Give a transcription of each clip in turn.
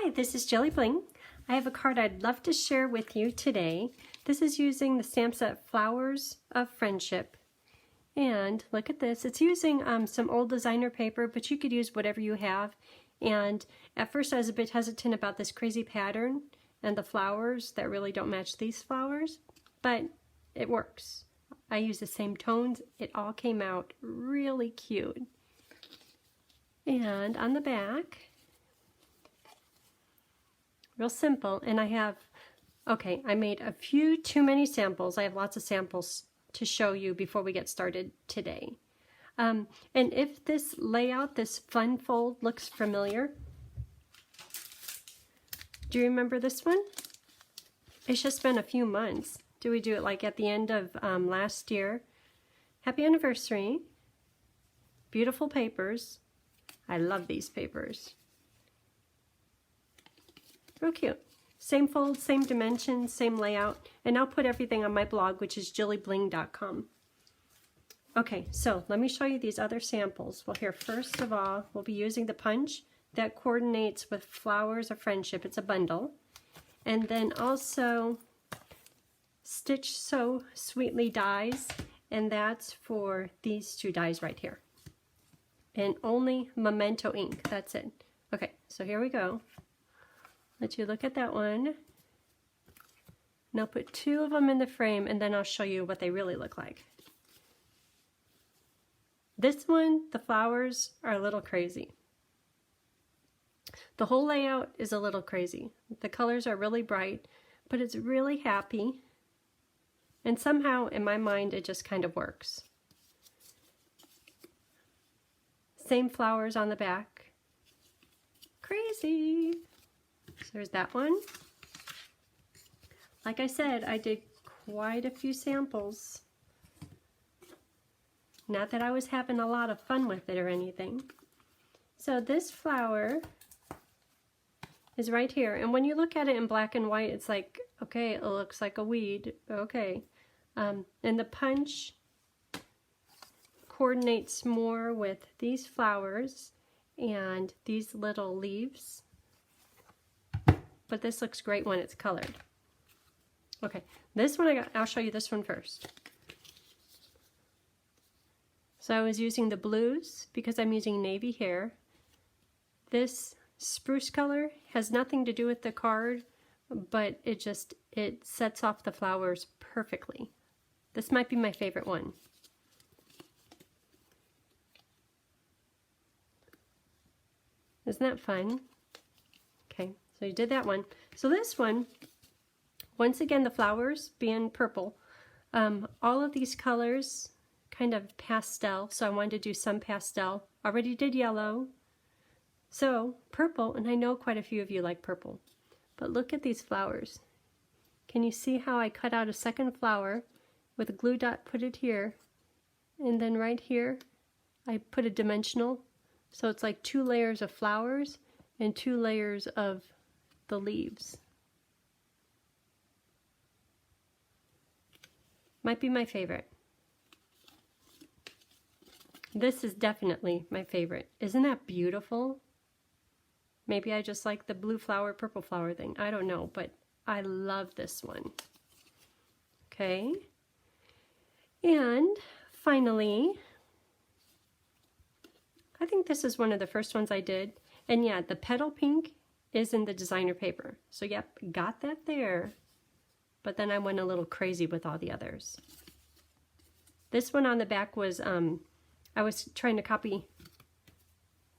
Hi, this is Jillibling. I have a card I'd love to share with you today. This is using the stamp set Flowers of Friendship. And look at this. It's using some old designer paper, but you could use whatever you have. And at first I was a bit hesitant about this crazy pattern and the flowers that really don't match these flowers, but it works. I use the same tones. It all came out really cute. And on the back, real simple, and I made a few too many samples. I have lots of samples to show you before we get started today. And if this layout, this fun fold looks familiar, do you remember this one? It's just been a few months. Did we do it like at the end of last year? Happy anniversary. Beautiful papers. I love these papers. Real cute. Same fold, same dimensions, same layout, and I'll put everything on my blog, which is jillibling.com. Okay, so let me show you these other samples. Well, here, first of all, we'll be using the punch that coordinates with Flowers of Friendship. It's a bundle. And then also Stitch So Sweetly dies, and that's for these two dies right here. And only Memento ink, that's it. Okay, so here we go. Let you look at that one. And I'll put two of them in the frame, and then I'll show you what they really look like. This one, the flowers are a little crazy. The whole layout is a little crazy. The colors are really bright, but it's really happy. And somehow, in my mind, it just kind of works. Same flowers on the back. Crazy! So there's that one. Like I said, I did quite a few samples. Not that I was having a lot of fun with it or anything. So this flower is right here. And when you look at it in black and white, it's like, okay, it looks like a weed. Okay. And the punch coordinates more with these flowers and these little leaves. But this looks great when it's colored. Okay, this one I'll show you this one first. So I was using the blues because I'm using navy here. This spruce color has nothing to do with the card, but it sets off the flowers perfectly. This might be my favorite one. Isn't that fun? Okay, so you did that one. So this one, once again, the flowers being purple, all of these colors kind of pastel, so I wanted to do some pastel. Already did yellow, so purple, and I know quite a few of you like purple, but look at these flowers. Can you see how I cut out a second flower with a glue dot, put it here, and then right here I put a dimensional, so it's like 2 layers of flowers and 2 layers of the leaves. Might be my favorite. This is definitely my favorite. Isn't that beautiful? Maybe I just like the blue flower, purple flower thing. I don't know, but I love this one. Okay. And finally, I think this is one of the first ones I did. And yeah, the petal pink is in the designer paper. So yep, got that there. But then I went a little crazy with all the others. This one on the back was, I was trying to copy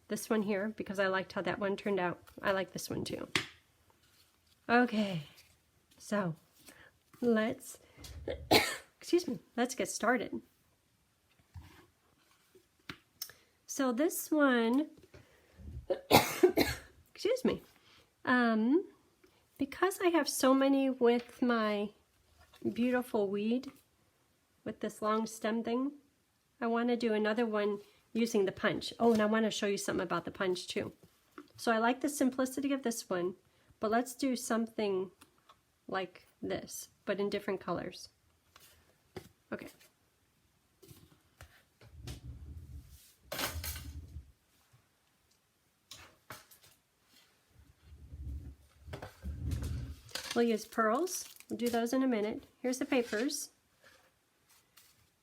this one here because I liked how that one turned out. I like this one too. Okay, so let's, excuse me, let's get started. So this one, excuse me, because I have so many with my beautiful weed, with this long stem thing, I want to do another one using the punch. Oh, and I want to show you something about the punch too. So I like the simplicity of this one, but let's do something like this, but in different colors. Okay. We'll use pearls. We'll do those in a minute. Here's the papers.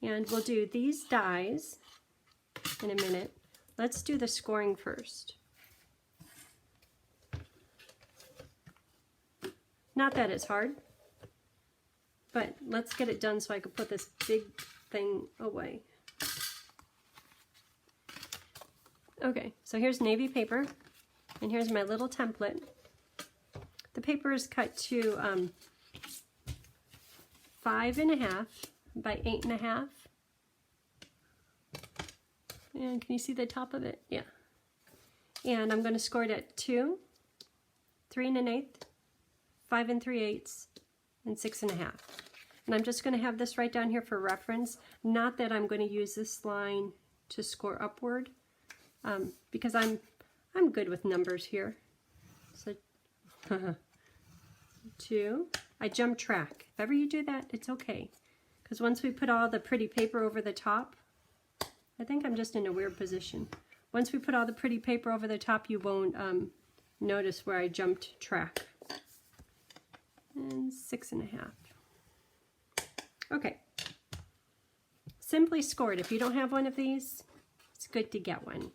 And we'll do these dies in a minute. Let's do the scoring first. Not that it's hard, but let's get it done so I can put this big thing away. Okay, so here's navy paper, and here's my little template. The paper is cut to 5.5 by 8.5. And can you see the top of it? Yeah. And I'm going to score it at 2, 3 1/8, 5 3/8, and 6.5. And I'm just going to have this right down here for reference. Not that I'm going to use this line to score upward, because I'm good with numbers here. So 2. I jump track. If ever you do that, it's okay. Because once we put all the pretty paper over the top, I think I'm just in a weird position. Once we put all the pretty paper over the top, you won't notice where I jumped track. And 6.5. Okay. Simply scored. If you don't have one of these, it's good to get one.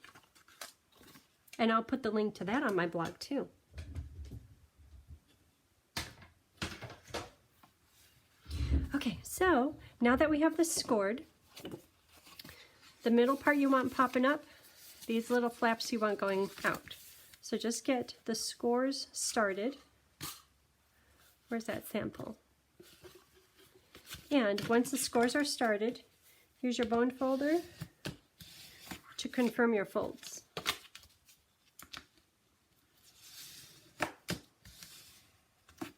And I'll put the link to that on my blog too. Okay, so now that we have this scored, the middle part you want popping up, these little flaps you want going out. So just get the scores started. Where's that sample? And once the scores are started, here's your bone folder to confirm your folds.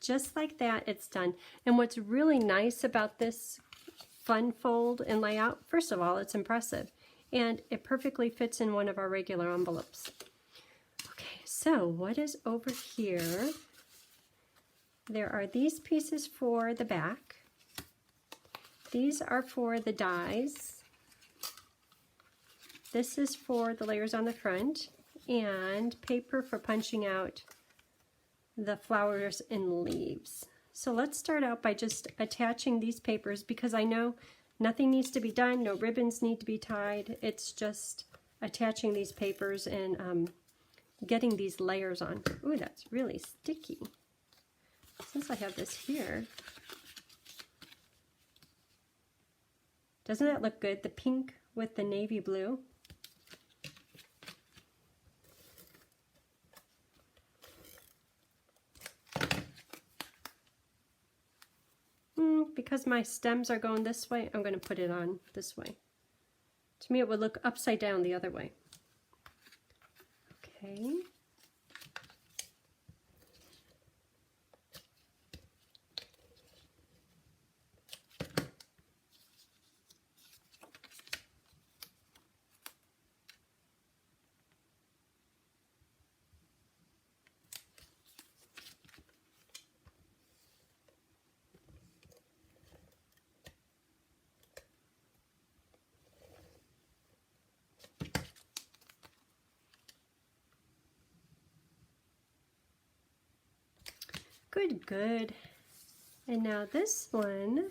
Just like that, it's done. And what's really nice about this fun fold and layout, first of all, it's impressive. And it perfectly fits in one of our regular envelopes. Okay, so what is over here? There are these pieces for the back. These are for the dies. This is for the layers on the front, and paper for punching out the flowers and leaves. So let's start out by just attaching these papers, because I know nothing needs to be done, no ribbons need to be tied. It's just attaching these papers and getting these layers on. Ooh, that's really sticky. Since I have this here, doesn't that look good? The pink with the navy blue. Because my stems are going this way, I'm going to put it on this way. To me, it would look upside down the other way. Okay. Good, good. And now this one,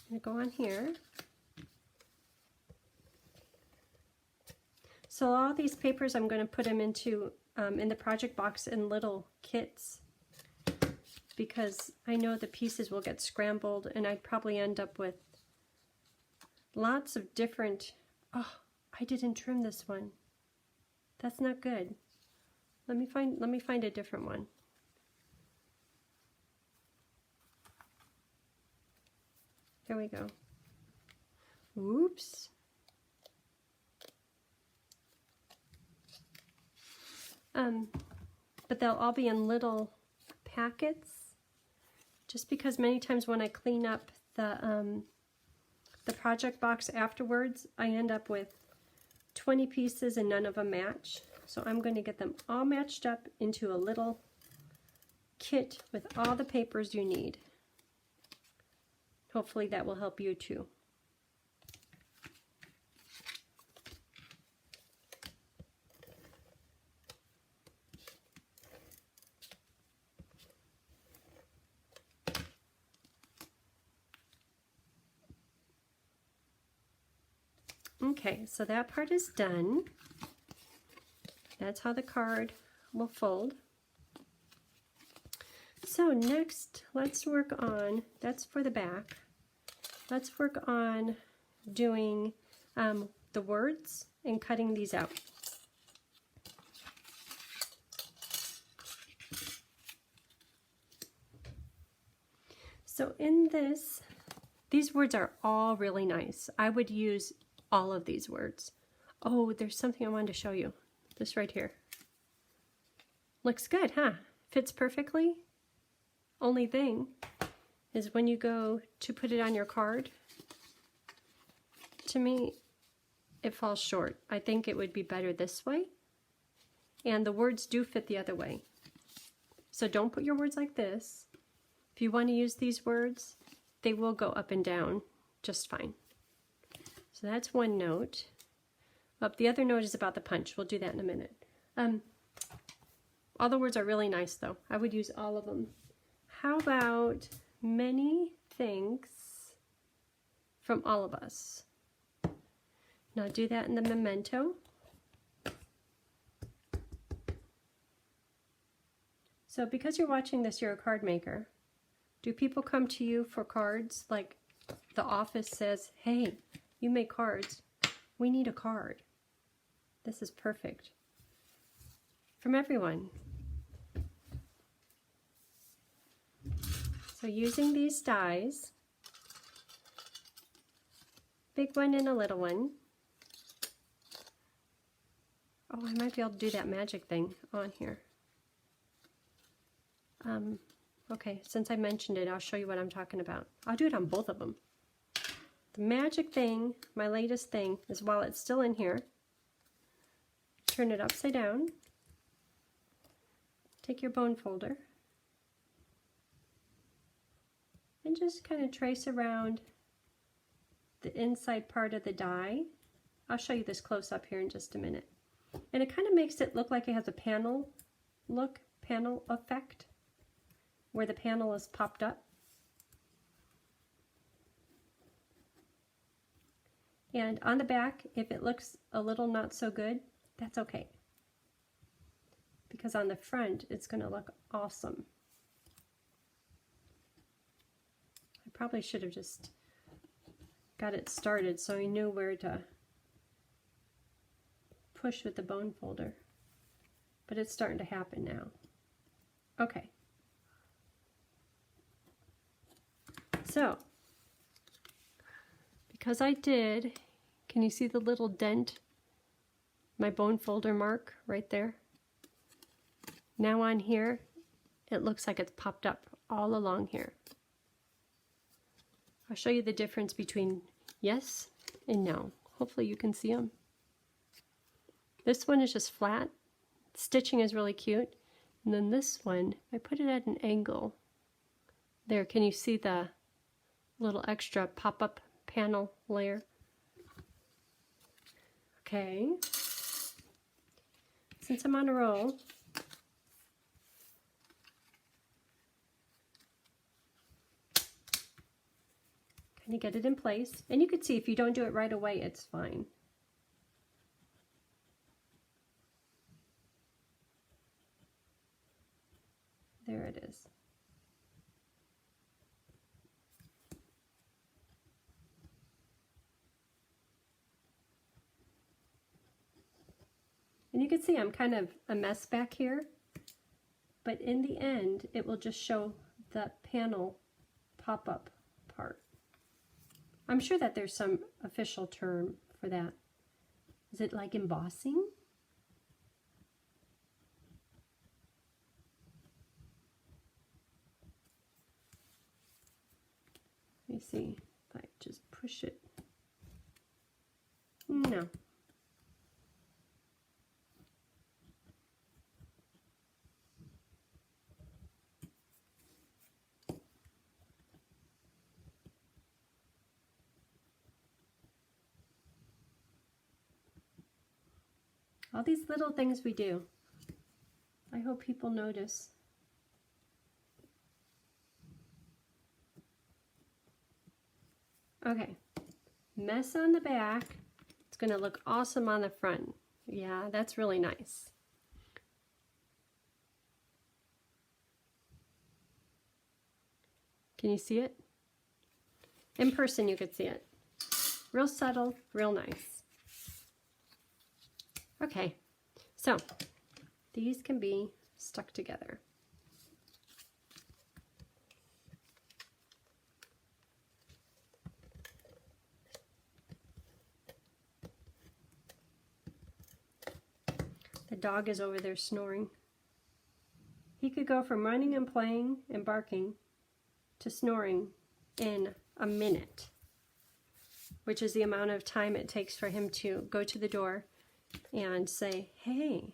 I'm going to go on here. So all these papers, I'm going to put them into in the project box in little kits, because I know the pieces will get scrambled and I'd probably end up with lots of different. Oh, I didn't trim this one. That's not good. Let me find a different one. There we go. Oops. But they'll all be in little packets, just because many times when I clean up the project box afterwards, I end up with 20 pieces and none of them match. So I'm going to get them all matched up into a little kit with all the papers you need. Hopefully that will help you too. Okay, so that part is done. That's how the card will fold. So next, let's work on, that's for the back. Let's work on doing the words and cutting these out. So in this, these words are all really nice. I would use all of these words. Oh, there's something I wanted to show you. This right here. Looks good, huh? Fits perfectly. Only thing is when you go to put it on your card, to me, it falls short. I think it would be better this way. And the words do fit the other way. So don't put your words like this. If you want to use these words, they will go up and down just fine. So that's one note. The other note is about the punch. We'll do that in a minute. All the words are really nice though. I would use all of them. How about many thanks from all of us? Now do that in the memento. So because you're watching this, you're a card maker. Do people come to you for cards? Like the office says, hey, you make cards. We need a card. This is perfect. From everyone. So using these dies, big one and a little one. Oh, I might be able to do that magic thing on here. Okay, since I mentioned it, I'll show you what I'm talking about. I'll do it on both of them. The magic thing, my latest thing, is while it's still in here, turn it upside down, take your bone folder, and just kind of trace around the inside part of the die. I'll show you this close up here in just a minute. And it kind of makes it look like it has a panel look, panel effect, where the panel is popped up. And on the back, if it looks a little not so good, that's okay. Because on the front, it's going to look awesome. I probably should have just got it started so I knew where to push with the bone folder. But it's starting to happen now. Okay. So, because I did, can you see the little dent? My bone folder mark right there. Now on here, it looks like it's popped up all along here. I'll show you the difference between yes and no. Hopefully you can see them. This one is just flat. Stitching is really cute. And then this one, I put it at an angle. There, can you see the little extra pop-up panel layer? Okay. Since I'm on a roll, kind of get it in place. And you can see if you don't do it right away, it's fine. There it is. And you can see I'm kind of a mess back here, but in the end, it will just show the panel pop-up part. I'm sure that there's some official term for that. Is it like embossing? Let me see if I just push it. No. All these little things we do. I hope people notice. Okay, mess on the back. It's going to look awesome on the front. Yeah, that's really nice. Can you see it? In person you could see it. Real subtle, real nice. Okay, so these can be stuck together. The dog is over there snoring. He could go from running and playing and barking to snoring in a minute, which is the amount of time it takes for him to go to the door and say, hey,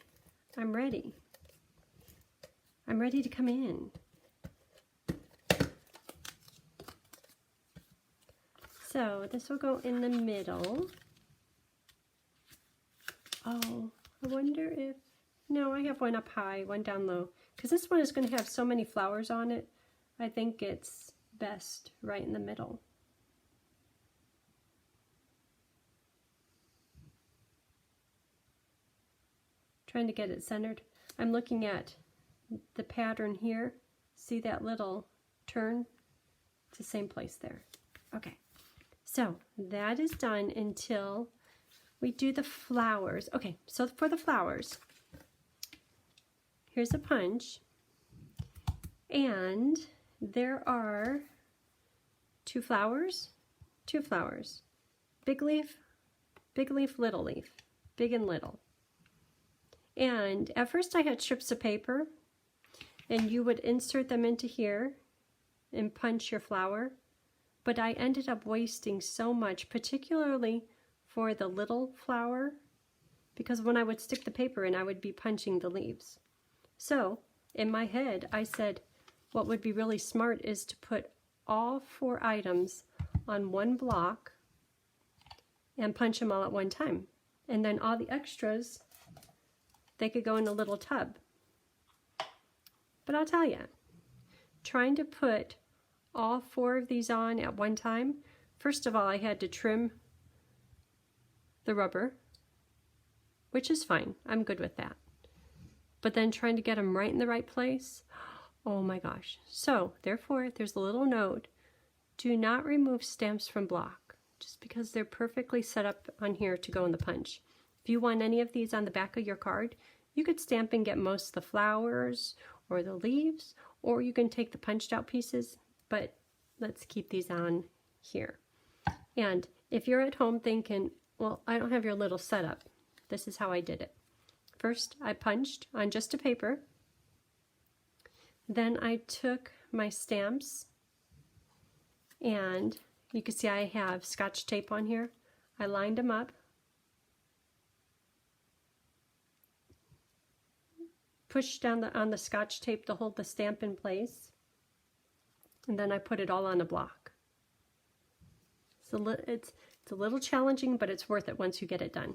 I'm ready. I'm ready to come in. So this will go in the middle. Oh, I wonder if, no, I have one up high, one down low, because this one is going to have so many flowers on it. I think it's best right in the middle. Trying to get it centered. I'm looking at the pattern here. See that little turn? It's the same place there. Okay, so that is done until we do the flowers. Okay, so for the flowers, here's a punch, and there are two flowers, big leaf, little leaf, big and little. And at first I had strips of paper, and you would insert them into here and punch your flower, but I ended up wasting so much, particularly for the little flower, because when I would stick the paper in, I would be punching the leaves. So in my head, I said, what would be really smart is to put all 4 items on one block and punch them all at one time. And then all the extras, they could go in a little tub. But I'll tell you, trying to put all 4 of these on at one time, first of all, I had to trim the rubber, which is fine. I'm good with that. But then trying to get them right in the right place, oh my gosh. So therefore, there's a little note: do not remove stamps from block, just because they're perfectly set up on here to go in the punch. If you want any of these on the back of your card, you could stamp and get most of the flowers or the leaves, or you can take the punched out pieces, but let's keep these on here. And if you're at home thinking, well, I don't have your little setup, this is how I did it. First, I punched on just a paper. Then I took my stamps, and you can see I have Scotch tape on here. I lined them up, pushed down on the Scotch tape to hold the stamp in place, and then I put it all on a block. So it's a little challenging, but it's worth it once you get it done.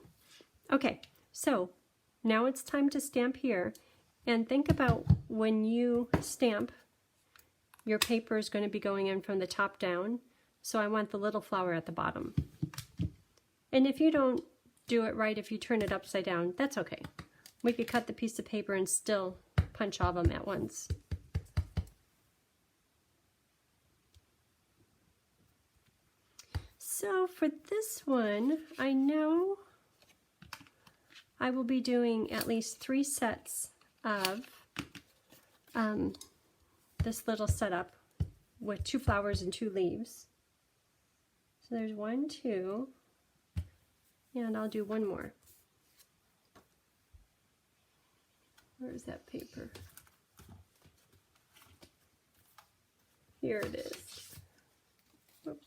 Okay, so now it's time to stamp here, and think about when you stamp, your paper is going to be going in from the top down, so I want the little flower at the bottom. And if you don't do it right, if you turn it upside down, that's okay. We could cut the piece of paper and still punch all of them at once. So for this one, I know I will be doing at least 3 sets of this little setup with 2 flowers and 2 leaves. So there's 1, 2, and I'll do one more. Where's that paper? Here it is. Oops.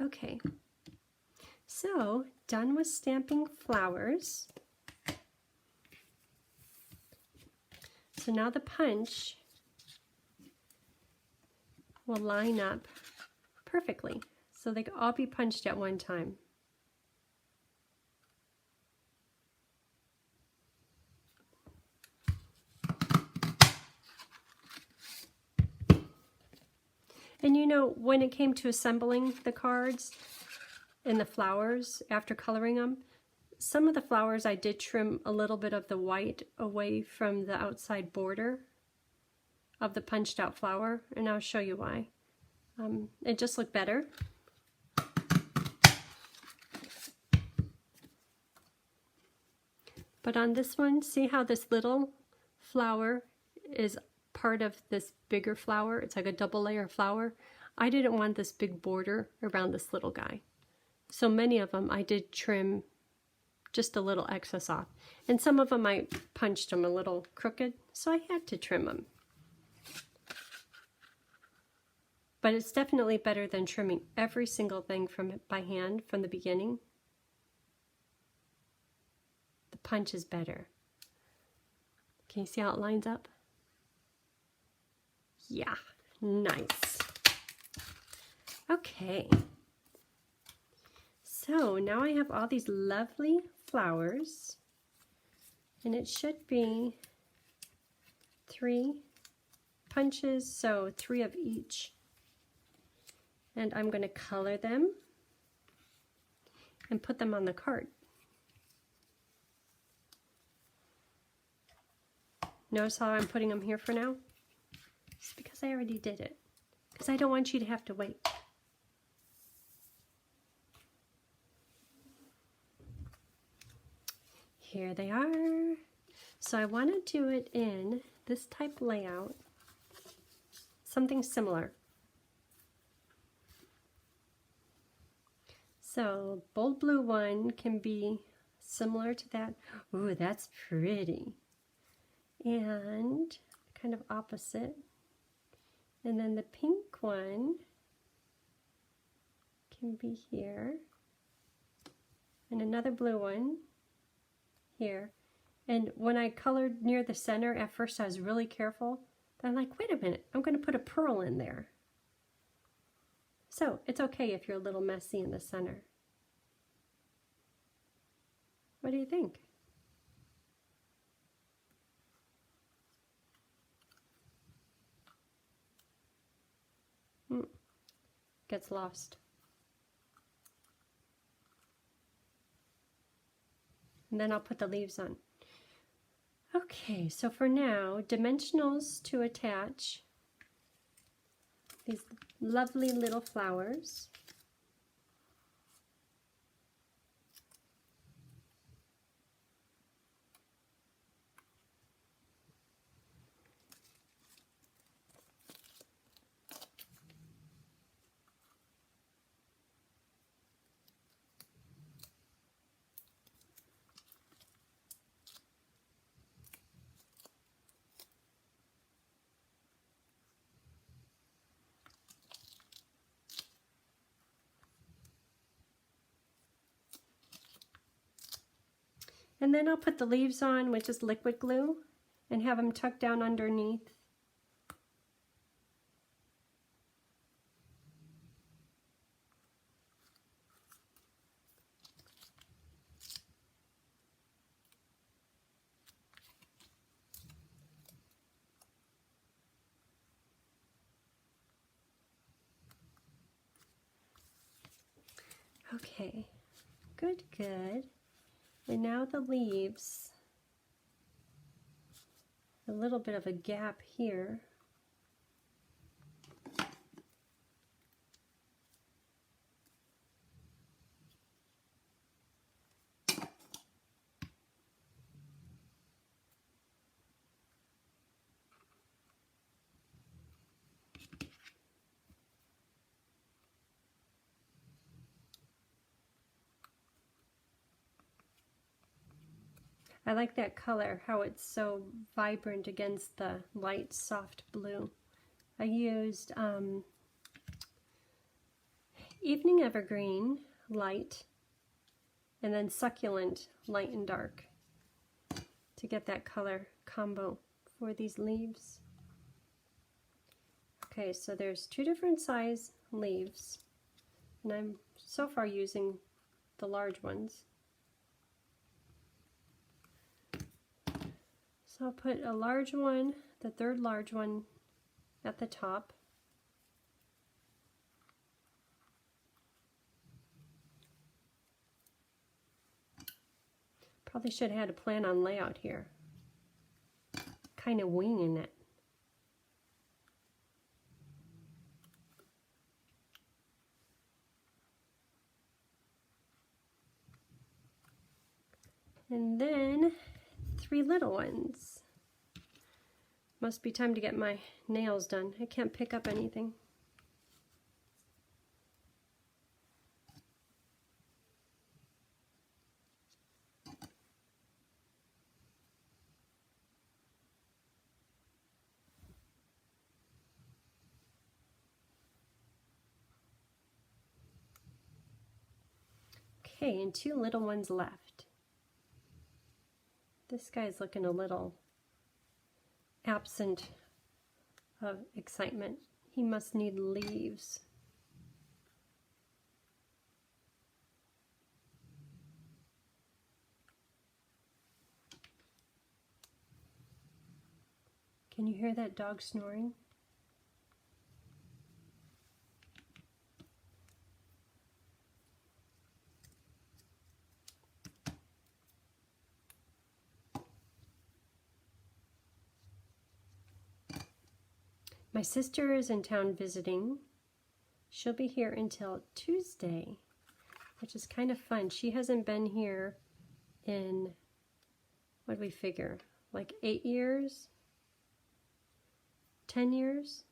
Okay, so done with stamping flowers. So now the punch will line up perfectly, so they can all be punched at one time. And you know, when it came to assembling the cards and the flowers after coloring them, some of the flowers I did trim a little bit of the white away from the outside border of the punched out flower, and I'll show you why. It just looked better. But on this one, see how this little flower is part of this bigger flower? It's like a double layer flower. I didn't want this big border around this little guy. So many of them I did trim just a little excess off. And some of them I punched them a little crooked, so I had to trim them. But it's definitely better than trimming every single thing by hand from the beginning. The punch is better. Can you see how it lines up? Yeah, nice. Okay. So now I have all these lovely flowers, and it should be 3 punches, so 3 of each. And I'm going to color them and put them on the card. Notice how I'm putting them here for now? It's because I already did it. Because I don't want you to have to wait. Here they are. So I want to do it in this type layout. Something similar. So bold blue one can be similar to that. Ooh, that's pretty. And kind of opposite. And then the pink one can be here. And another blue one here. And when I colored near the center, at first I was really careful. But I'm like, wait a minute, I'm going to put a pearl in there. So it's okay if you're a little messy in the center. What do you think? Gets lost. And then I'll put the leaves on. Okay, so for now, dimensionals to attach these lovely little flowers. And then I'll put the leaves on with just liquid glue and have them tucked down underneath. Okay, good, good. And now the leaves, a little bit of a gap here. I like that color, how it's so vibrant against the light, soft blue. I used Evening Evergreen, light, and then Succulent, light and dark, to get that color combo for these leaves. Okay, so there's 2 different size leaves, and I'm so far using the large ones. So I'll put a large one, the third large one, at the top. Probably should have had a plan on layout here. Kind of winging it. And then 3 little ones. Must be time to get my nails done. I can't pick up anything. Okay, and 2 little ones left. This guy's looking a little absent of excitement. He must need leaves. Can you hear that dog snoring? My sister is in town visiting. She'll be here until Tuesday, which is kind of fun. She hasn't been here in, what do we figure, like 8 years? 10 years?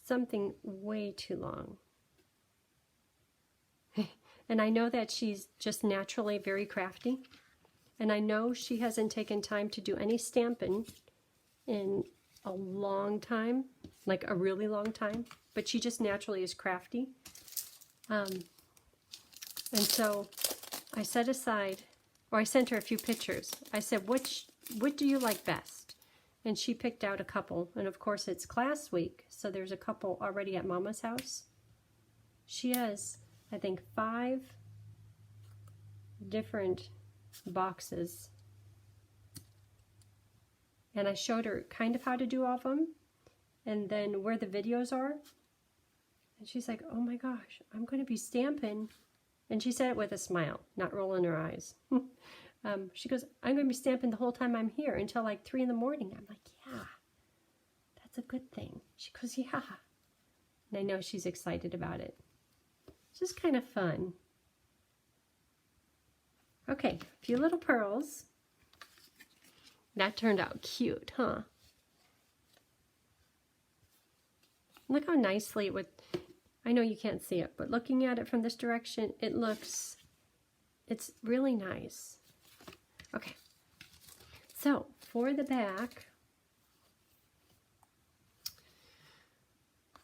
Something way too long. And I know that she's just naturally very crafty. And I know she hasn't taken time to do any stamping in a long time, like a really long time, but she just naturally is crafty. And so I set aside, or I sent her a few pictures. I said, what do you like best? And she picked out a couple. And of course it's class week, so there's a couple already at Mama's house. She has, I think, 5 different boxes. And I showed her kind of how to do all of them, and then where the videos are. And she's like, oh my gosh, I'm going to be stamping. And she said it with a smile, not rolling her eyes. She goes, I'm going to be stamping the whole time I'm here until like 3 in the morning. I'm like, yeah, that's a good thing. She goes, yeah. And I know she's excited about it. It's just kind of fun. Okay, a few little pearls. That turned out cute, huh? Look how nicely I know you can't see it, but looking at it from this direction, it's really nice. Okay, so for the back,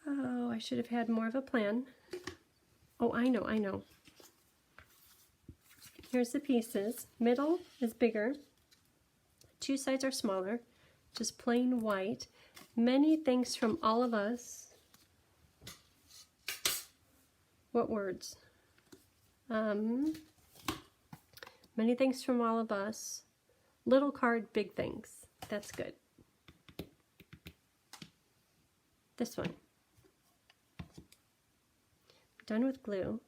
oh, I should have had more of a plan. Oh, I know. Here's the pieces. Middle is bigger. 2 sides are smaller, just plain white. Many thanks from all of us. What words? Many thanks from all of us. Little card, big thanks. That's good. This one. Done with glue.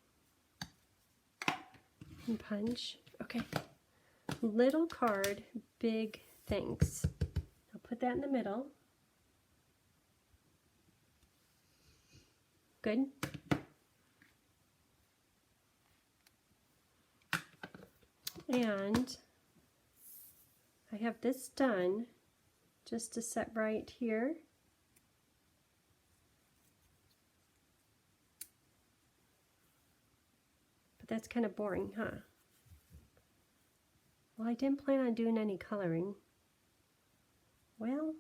And punch. Okay. Little card, big thanks. I'll put that in the middle. Good. And I have this done just to set right here. But that's kind of boring, huh? Well, I didn't plan on doing any coloring. Well,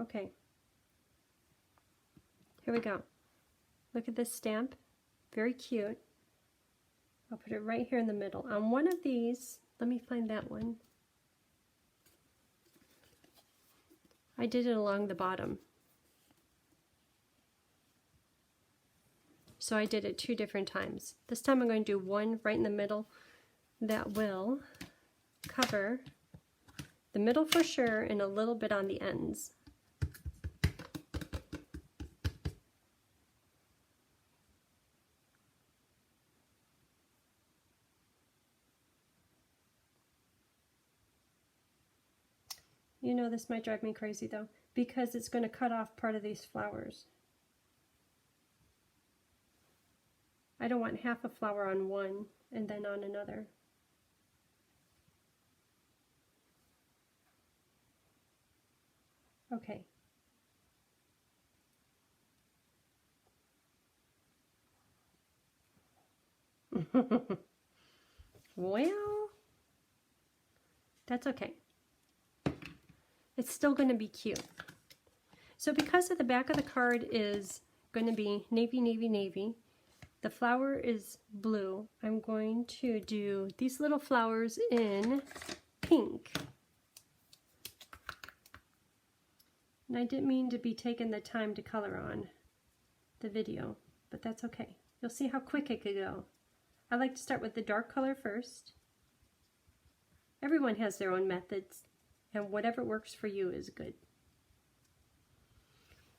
okay. Here we go. Look at this stamp. Very cute. I'll put it right here in the middle. On one of these, let me find that one. I did it along the bottom. So I did it 2 different times. This time I'm going to do one right in the middle that will cover the middle for sure and a little bit on the ends. You know this might drive me crazy though, because it's going to cut off part of these flowers. I don't want half a flower on one and then on another. Okay. Well, that's okay. It's still going to be cute. So because of the back of the card is going to be navy, navy, navy, the flower is blue, I'm going to do these little flowers in pink. And I didn't mean to be taking the time to color on the video, but that's okay. You'll see how quick it could go. I like to start with the dark color first. Everyone has their own methods, and whatever works for you is good.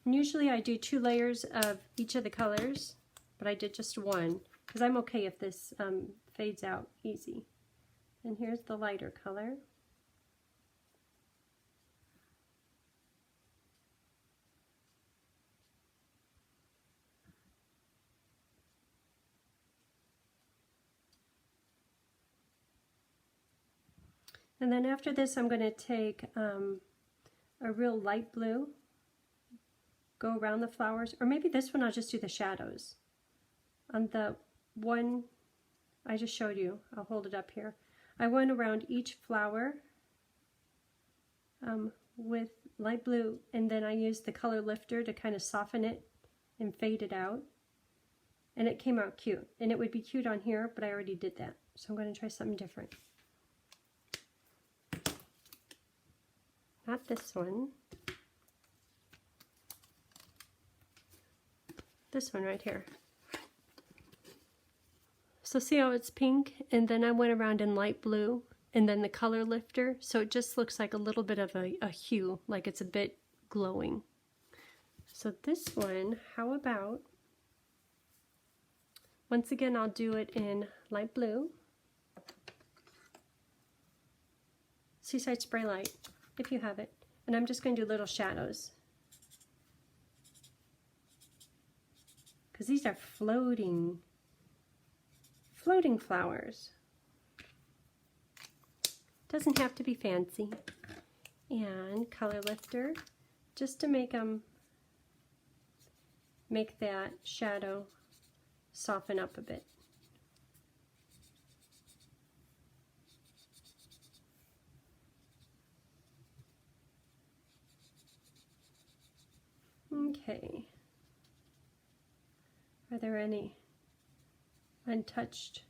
And usually I do 2 layers of each of the colors, but I did just one, because I'm okay if this fades out easy. And here's the lighter color. And then after this, I'm going to take a real light blue, go around the flowers, or maybe this one I'll just do the shadows. On the one I just showed you, I'll hold it up here. I went around each flower with light blue, and then I used the color lifter to kind of soften it and fade it out. And it came out cute. And it would be cute on here, but I already did that. So I'm going to try something different. Not this one. This one right here. So see how it's pink, and then I went around in light blue, and then the color lifter, so it just looks like a little bit of a hue, like it's a bit glowing. So this one, how about, once again I'll do it in light blue. Seaside Spray Light, if you have it. And I'm just going to do little shadows. Because these are floating flowers. Doesn't have to be fancy. And color lifter, just to make that shadow soften up a bit. Okay. Are there any untouched,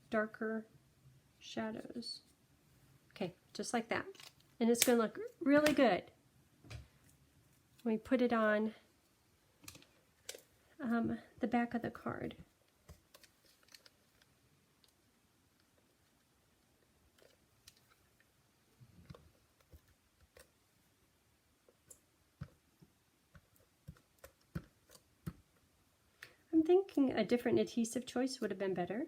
darker shadows? Okay, just like that. And it's going to look really good when we put it on the back of the card. I'm thinking a different adhesive choice would have been better.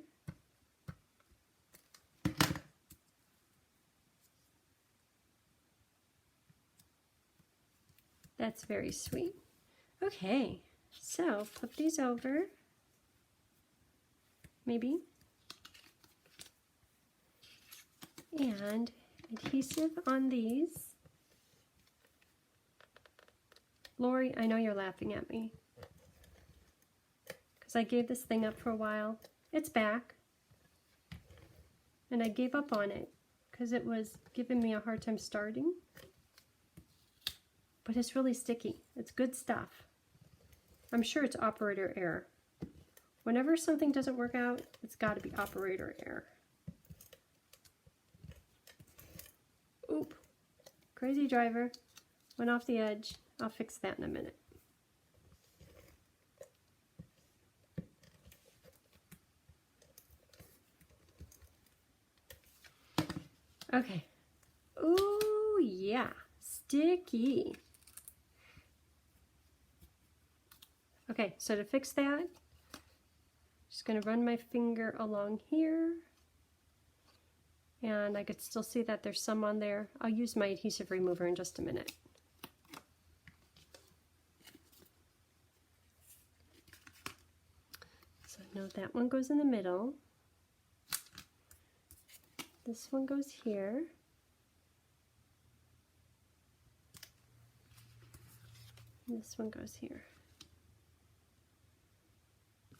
That's very sweet. Okay, so flip these over, maybe, and adhesive on these. Lori, I know you're laughing at me, because I gave this thing up for a while. It's back, and I gave up on it because it was giving me a hard time starting. But it's really sticky. It's good stuff. I'm sure it's operator error. Whenever something doesn't work out, it's got to be operator error. Oop. Crazy driver. Went off the edge. I'll fix that in a minute. Okay. Ooh, yeah. Sticky. Okay, so to fix that, just going to run my finger along here And I could still see that there's some on there. I'll use my adhesive remover in just a minute. So no, that one goes in the middle. This one goes here. And this one goes here.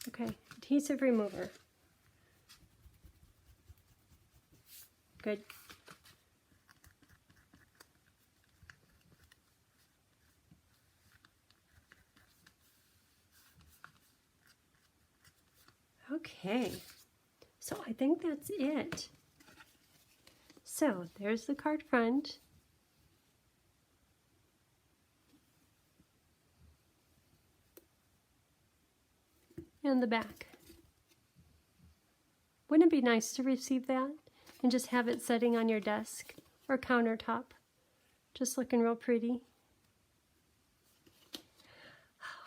Okay, adhesive remover. Good. Okay, so I think that's it. So there's the card front. And the back. Wouldn't it be nice to receive that and just have it sitting on your desk or countertop, just looking real pretty?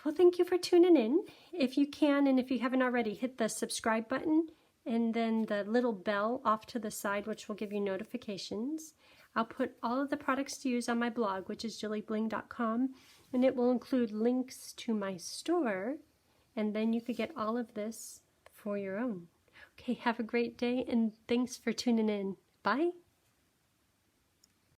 Well, thank you for tuning in. If you can, and if you haven't already, hit the subscribe button and then the little bell off to the side, which will give you notifications. I'll put all of the products to use on my blog, which is jillibling.com, and it will include links to my store, and then you could get all of this for your own. Okay, have a great day, and thanks for tuning in. Bye.